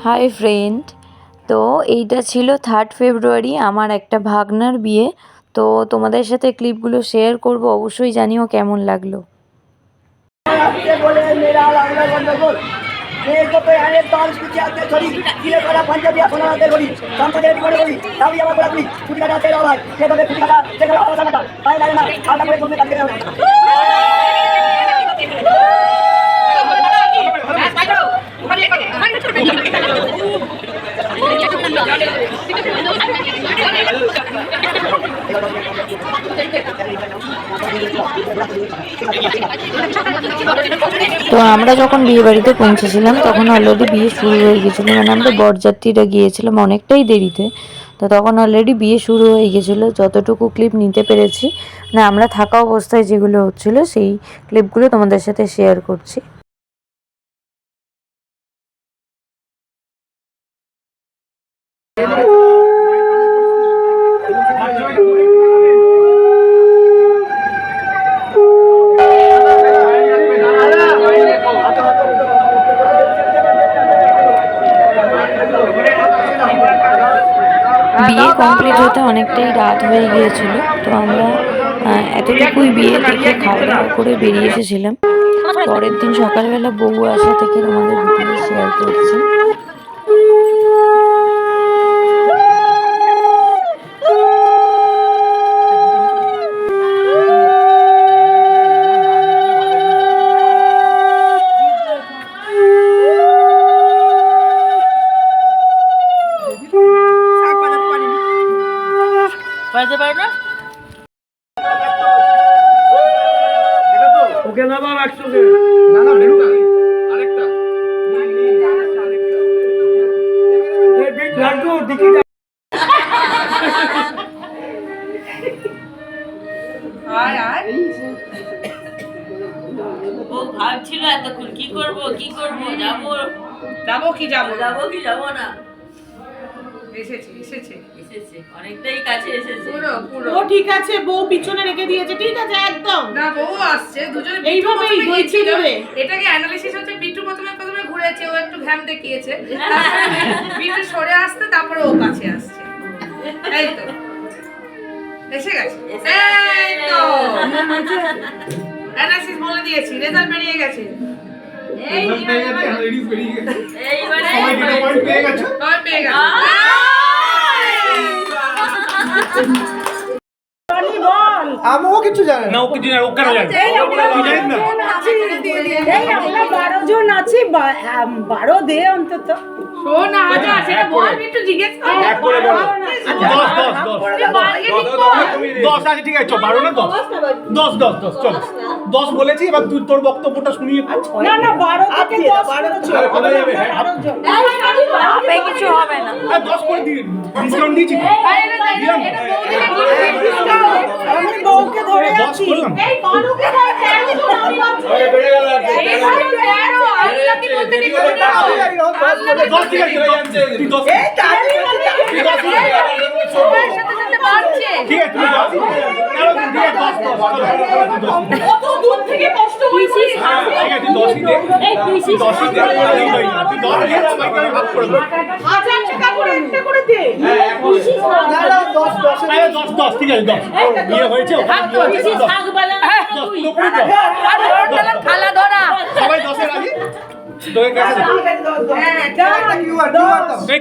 Hi friend, তো এইটা ছিল 3 ফেব্রুয়ারি আমার একটা ভাগনার বিয়ে। তো তোমাদের সাথে ক্লিপগুলো শেয়ার করব, অবশ্যই জানিও কেমন লাগলো। তো আমরা যখন বিয়ে বাড়িতে পৌঁছেছিলাম তখন অলরেডি বিয়ে শুরু হয়ে গেছিলো, মানে আমরা বরযাত্রীরা গিয়েছিলাম অনেকটাই দেরিতে। তো তখন অলরেডি বিয়ে শুরু হয়ে গেছিলো। যতটুকু ক্লিপ নিতে পেরেছি, মানে আমরা থাকা অবস্থায় যেগুলো হচ্ছিলো সেই ক্লিপগুলো তোমাদের সাথে শেয়ার করছি। বিয়ে কমপ্লিট হতে অনেকটাই রাত হয়ে গিয়েছিল। তো আমরা এতটুকুই বিয়ে দেখে খাওয়া দাওয়া করে বেরিয়ে এসেছিলাম। পরের দিন সকালবেলা বউ আসা থেকে তোমাদের ভিডিও শেয়ার করছি। ওকে না বাবা একশোকে না না বেরু আরেকটা এই বিগ লাড্ডু দিকিটা আয় আয় ও ভাবছিল এতক্ষণ কি করব যাবো না এসেছে অনেকটাই কাছে এসেছে পুরো ও ঠিক আছে, বউ পিছনে রেখে দিয়েছে, ঠিক আছে একদম না বউ আসছে দুজনে এইভাবেই গিয়েছিল। এটাকে অ্যানালিসিস হচ্ছে, বিট্টু প্রথমে ঘুরেছে, ও একটু ঘ্যাম দেখিয়েছে, বিট্টু সরে আসতে তারপরে ও কাছে আসছে, এই তো এসে গেছে, এই তো অ্যানালিসিস বলে দিয়েছি, রেজাল্ট বেরিয়ে গেছে। এইবারে সবাই পেয়ে গেছে। আমও কিছু জানে না, ও কিছু জানে, ও কেন জানে তুই জানিস না? এই আমরা 12 জন আছি, 12 দে অন্তত। শোনা আচ্ছা সেটা বল, একটু জিজ্ঞেস কর। এক করে বল 10 আছে, ঠিক আছে চল 12 না 10 চল 10 বলেছি, এবার তুই তোর বক্তব্যটা শুনিয়ে। না না 12 থেকে 10 12 কত যাবে? আপে কিছু হবে না, 10 করে দিন, ডিসকাউন্ট দিয়েছি আমি বউকে ধরে আছি। এই বানুকে ধরে 13 জন আমি আছি। বেড়ে গেল আর এই বারে 13 আল্লাহ কি বলতে কি করে দাও আল্লাহ 10 ঠিক আছে তুই 10 এই কাজে সবার সাথে সাথে বাড়ছে। ঠিক আছে তুই 10 কত দূর থেকে কষ্ট হইছি। ঠিক আছে তুই 10ই দে, এই পিসি 10ই দে, তুই 10 দিয়ে সবাইকে ভাগ করে দে। 1000 টাকা করে একটা করে দে। পিসি না 10 ঠিক আছে 10 বিয়ে হয়েছে পিসি শাক বালা তুই থালা ধরা সবাই 10 এর আগে তোকে কাছে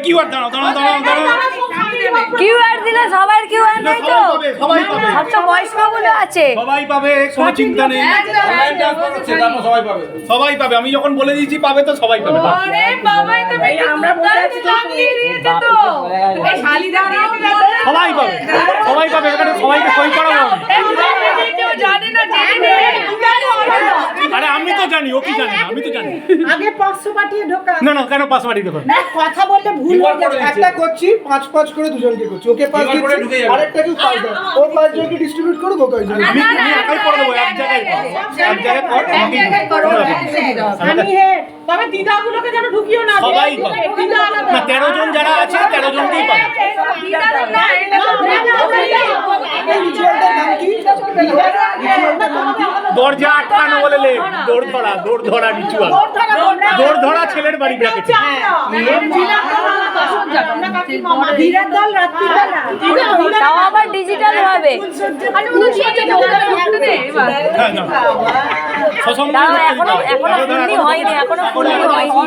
কিউআর দাঁড়াও কিউআর দিলে সবার কিউআর নেই তো, সবাই পাবে সব তো বয়স্ক বলে আছে, সবাই পাবে, কোনো চিন্তা নেই, সবাই পাবে। আমি যখন বলে দিয়েছি পাবে তো সবাই পাবে। আরে বাবা এটা আমরা বলতে লাগিয়ে দিয়েছে তো এই শালিদারা সবাই পাবে এখানে সবাইকে সই করাবো। কেউ জানে না জেনে আরে আমি তো জানি, ও কি জানে না, আমি তো জানি। আগে 500 পাঠিয়ে ঢোকা। না কেন পাসওয়ার্ড দিতে পারবে? না কথা বললে ভুল হয়ে যাবে। একটা করছি 5 করে দুজনকে করছি, ওকে 5 পাঁচ এবার করে ঢুকে দিচ্ছি, যাবে। আরেকটা কেউ পাঁচ দাও, ও 5 জনকে ডিস্ট্রিবিউট করবো কয়জন? আমি একাই করে দেবো, এক জায়গায় কর। এক জায়গায় কর, এক জায়গায় করো, আমি হেড, তবে দিদাগুলোকে যেন ঢুকিও না। সবাই পাবে। দিদা আলাদা। না 13 জন যারা আছে 13 জনকেই পাবে। দিদাদের না, এটা তো এই রিচুয়ালটার নাম কি? রিচুয়ালটার নাম কি? দরজা আটকানো বলে লে, দৌড় ধরা রিচুয়াল। দৌড় ধরা ছেলের বাড়ি ব্র্যাকেটে। ধীরের দল রাত্রিবেলা। তাও আবার ডিজিটাল ভাবে। হ্যাঁ, না। সসম্মান তাও করতে এখনো দিতে হবে। এখনো ফুললি হয়নি, এখনো ফুললি হয়নি,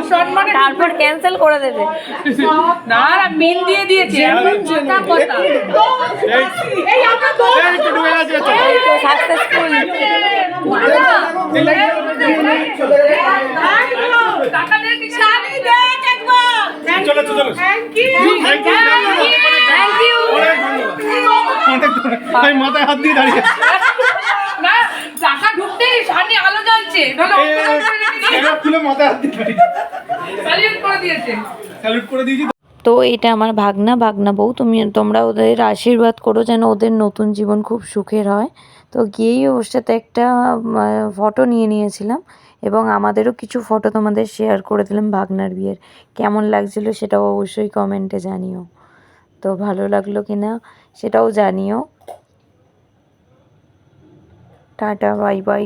তারপর ক্যান্সেল করে দেবে। না না মিন দিয়ে দিয়েছে কথা কথা এই, এই আমরা দল। এই একটু ডুবে গেছে, চল। এই তো সাকসেসফুল। টাকা দিয়ে কি শাড়ি দেখ একবার চলো, চলো, চলো। Thank you Thank you, thank you অনেক ধন্যবাদ। অনেক ধন্যবাদ। আমি মাথায় হাত দিয়ে দাঁড়িয়ে আছি। না টাকা ঢুকতেই সামনে আলো জ্বলছে নাহলে অন্ধকার করে রেখে দিয়ে এটা খুলে মাথায় হাত দিয়ে দাঁড়িয়ে আছি। স্যালিউট করে দিয়েছে স্যালুট করে দিয়েছি। তো এটা আমার ভাগনা বউ, তোমরা ওদের আশীর্বাদ করো যেন ওদের নতুন জীবন খুব সুখের হয়। তো গিয়েই ওর সাথে একটা ফটো নিয়েছিলাম এবং আমাদেরও কিছু ফটো তোমাদের শেয়ার করে দিলাম ভাগনার বিয়ের। কেমন লাগছিল সেটাও অবশ্যই কমেন্টে জানিও। তো ভালো লাগলো কিনা সেটাও জানিও। Tata, bye bye.